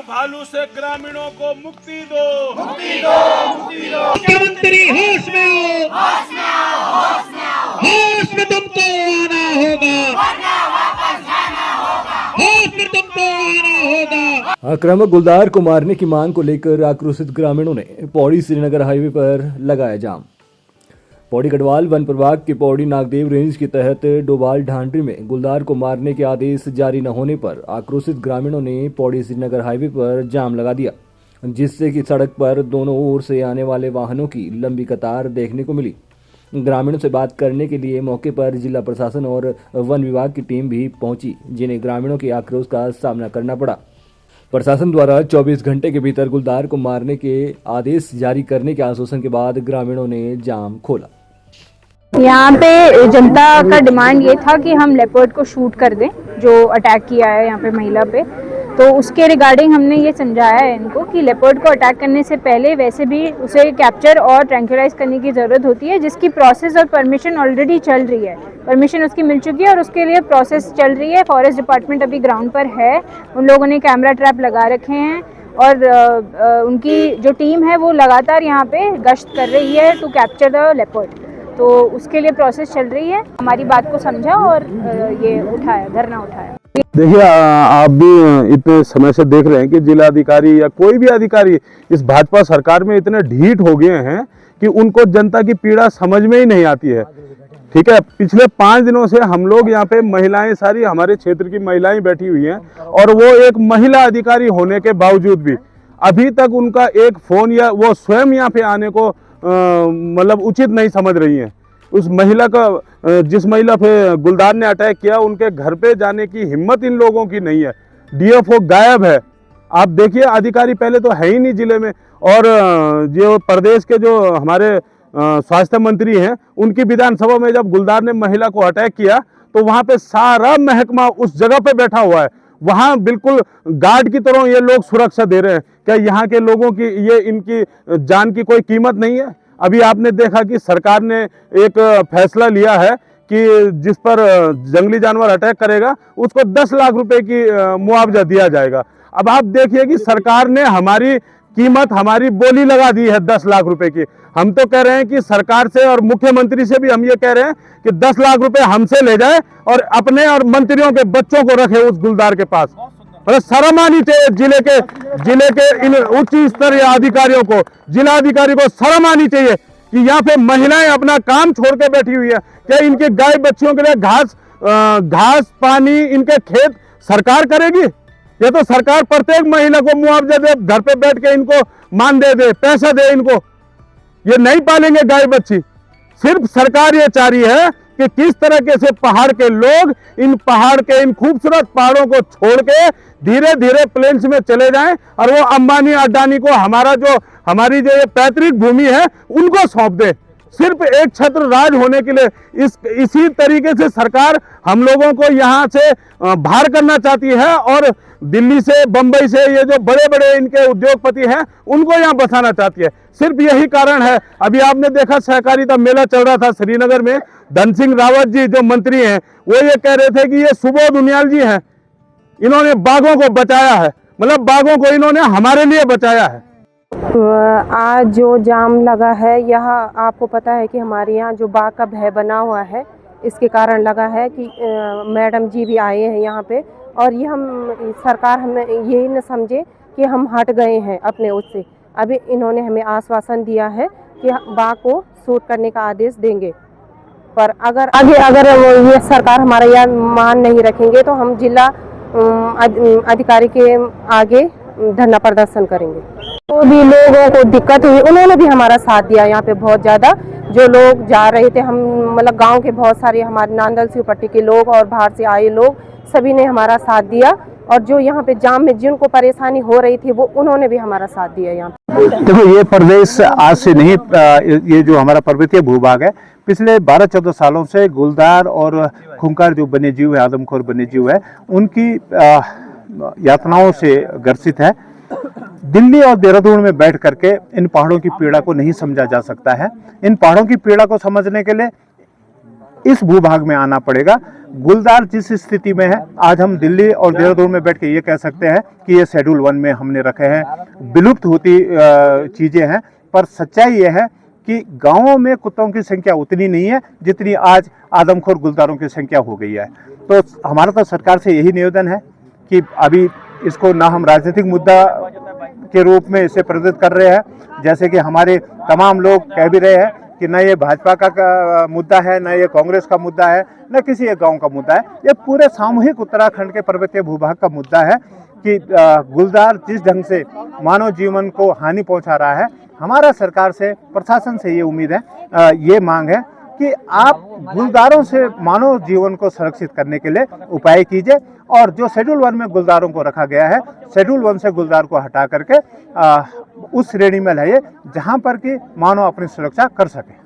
भालू से ग्रामीणों को मुक्ति दो, मुक्ति दो, मुक्ति दो। मुख्यमंत्री होश में हो, होश में आओ, होश में आओ, होश में तुमको आना होगा, वरना वापस जाना होगा, होश में तुमको आना होगा। आक्रामक गुलदार को मारने की मांग को लेकर आक्रोशित ग्रामीणों ने पौड़ी श्रीनगर हाईवे पर लगाया जाम। पौड़ी गढ़वाल वन प्रभाग के पौड़ी नागदेव रेंज के तहत डोभाल ढांडरी में गुलदार को मारने के आदेश जारी न होने पर आक्रोशित ग्रामीणों ने पौड़ी श्रीनगर हाईवे पर जाम लगा दिया, जिससे कि सड़क पर दोनों ओर से आने वाले वाहनों की लंबी कतार देखने को मिली। ग्रामीणों से बात करने के लिए मौके पर जिला प्रशासन और वन विभाग की टीम भी पहुंची, जिन्हें ग्रामीणों के आक्रोश का सामना करना पड़ा। प्रशासन द्वारा 24 घंटे के भीतर गुलदार को मारने के आदेश जारी करने के आश्वासन के बाद ग्रामीणों ने जाम खोला। यहाँ पे जनता का डिमांड ये था कि हम लेपर्ड को शूट कर दें जो अटैक किया है यहाँ पे महिला पे। तो उसके रिगार्डिंग हमने ये समझाया है इनको कि लेपर्ड को अटैक करने से पहले वैसे भी उसे कैप्चर और ट्रैंक्विलाइज करने की ज़रूरत होती है, जिसकी प्रोसेस और परमिशन ऑलरेडी चल रही है। परमिशन उसकी मिल चुकी है और उसके लिए प्रोसेस चल रही है। फॉरेस्ट डिपार्टमेंट अभी ग्राउंड पर है, उन लोगों ने कैमरा ट्रैप लगा रखे हैं और उनकी जो टीम है वो लगातार यहाँ पे गश्त कर रही है टू कैप्चर द लेपर्ड। तो उसके लिए प्रोसेस चल रही है। हमारी बात को समझा और ये उठाया, धरना उठाया। देखिए, आप भी इतने समय से देख रहे हैं कि जिला अधिकारी या कोई भी अधिकारी इस भाजपा सरकार में इतने ढीठ हो गए हैं कि उनको जनता की पीड़ा समझ में ही नहीं आती है। ठीक है, पिछले 5 दिनों से हम लोग यहाँ पे महिलाएं, सारी हमारे क्षेत्र की महिलाएं बैठी हुई हैं और वो एक महिला अधिकारी होने के बावजूद भी अभी तक उनका एक फोन या वो स्वयं यहाँ पे आने को मतलब उचित नहीं समझ रही हैं। उस महिला का, जिस महिला पे गुलदार ने अटैक किया, उनके घर पे जाने की हिम्मत इन लोगों की नहीं है। डीएफओ गायब है। आप देखिए, अधिकारी पहले तो है ही नहीं जिले में, और जो प्रदेश के जो हमारे स्वास्थ्य मंत्री हैं, उनकी विधानसभा में जब गुलदार ने महिला को अटैक किया तो वहाँ पे सारा महकमा उस जगह पे बैठा हुआ है। वहाँ बिल्कुल गार्ड की तरह ये लोग सुरक्षा दे रहे हैं। क्या यहाँ के लोगों की, ये इनकी जान की कोई कीमत नहीं है? अभी आपने देखा कि सरकार ने एक फैसला लिया है कि जिस पर जंगली जानवर अटैक करेगा उसको 10 लाख रुपए की मुआवजा दिया जाएगा। अब आप देखिए कि सरकार ने हमारी कीमत, हमारी बोली लगा दी है 10 लाख रुपए की। हम तो कह रहे हैं कि सरकार से और मुख्यमंत्री से भी हम ये कह रहे हैं कि 10 लाख रुपए हमसे ले जाए और अपने और मंत्रियों के बच्चों को रखे उस गुलदार के पास। मतलब शर्म आनी चाहिए जिले के इन उच्च स्तरीय अधिकारियों को, जिला अधिकारी को शर्म आनी चाहिए कि यहाँ पे महिलाएं अपना काम छोड़ के बैठी हुई है। क्या इनके गाय बच्चियों के लिए घास पानी, इनके खेत सरकार करेगी? ये तो सरकार प्रत्येक महिला को मुआवजा दे, घर पे बैठ के इनको मान दे, पैसा दे इनको। ये नहीं पालेंगे गाय बच्ची। सिर्फ सरकार ये चाह रही है कि किस तरीके से पहाड़ के लोग इन खूबसूरत पहाड़ों को छोड़ के धीरे धीरे प्लेन्स में चले जाएं और वो अंबानी अडानी को हमारी जो ये पैतृक भूमि है उनको सौंप दे। सिर्फ एक छत्र राज होने के लिए इसी तरीके से सरकार हम लोगों को यहाँ से बाहर करना चाहती है और दिल्ली से, बंबई से ये जो बड़े बड़े इनके उद्योगपति हैं उनको यहाँ बसाना चाहती है। सिर्फ यही कारण है। अभी आपने देखा सहकारिता मेला चल रहा था श्रीनगर में, धन सिंह रावत जी जो मंत्री हैं वो ये कह रहे थे कि ये सुबोध उनियाल जी हैं, इन्होंने बाघों को बचाया है। मतलब बाघों को इन्होंने हमारे लिए बचाया है। आज जो जाम लगा है, यहाँ आपको पता है कि हमारे यहाँ जो बाघ का भय बना हुआ है, इसके कारण लगा है कि मैडम जी भी आए हैं यहाँ पे और ये सरकार हमें यही न समझे कि हम हट गए हैं अपने उससे। अभी इन्होंने हमें आश्वासन दिया है कि बाघ को शूट करने का आदेश देंगे, पर अगर ये सरकार हमारा यह मान नहीं रखेंगे तो हम जिला अधिकारी के आगे धरना प्रदर्शन करेंगे। तो भी लोगों को दिक्कत हुई, उन्होंने भी हमारा साथ दिया। यहाँ पे बहुत ज़्यादा जो लोग जा रहे थे, हम मतलब गांव के बहुत सारे हमारे नांदल शिवपट्टी के लोग और बाहर से आए लोग, सभी ने हमारा साथ दिया। और जो यहाँ पे जाम में जिनको परेशानी हो रही थी वो उन्होंने भी हमारा साथ दिया। यहाँ देखो, ये प्रदेश आज से नहीं, ये जो हमारा पर्वतीय भूभाग है, पिछले 12-14 सालों से गुलदार और खूंखार जो वन्य जीव है, आदमखोर वन्य जीव है, उनकी यातनाओं से ग्रसित है। दिल्ली और देहरादून में बैठ करके इन पहाड़ों की पीड़ा को नहीं समझा जा सकता है। इन पहाड़ों की पीड़ा को समझने के लिए इस भूभाग में आना पड़ेगा। गुलदार जिस स्थिति में है, आज हम दिल्ली और देहरादून में बैठ के ये कह सकते हैं कि ये शेड्यूल 1 में हमने रखे हैं, विलुप्त होती चीज़ें हैं। पर सच्चाई ये है कि गांवों में कुत्तों की संख्या उतनी नहीं है जितनी आज आदमखोर गुलदारों की संख्या हो गई है। तो हमारा तो सरकार से यही निवेदन है कि अभी इसको ना हम राजनीतिक मुद्दा के रूप में इसे प्रेरित कर रहे हैं, जैसे कि हमारे तमाम लोग कह भी रहे हैं कि न ये भाजपा का मुद्दा है, न ये कांग्रेस का मुद्दा है, न किसी एक गांव का मुद्दा है। ये पूरे सामूहिक उत्तराखंड के पर्वतीय भूभाग का मुद्दा है कि गुलदार जिस ढंग से मानव जीवन को हानि पहुंचा रहा है। हमारा सरकार से, प्रशासन से ये उम्मीद है, ये मांग है कि आप गुलदारों से मानव जीवन को सुरक्षित करने के लिए उपाय कीजिए और जो शेड्यूल 1 में गुलदारों को रखा गया है, शेड्यूल 1 से गुलदार को हटा करके उस श्रेणी में लाइए जहां पर कि मानव अपनी सुरक्षा कर सके।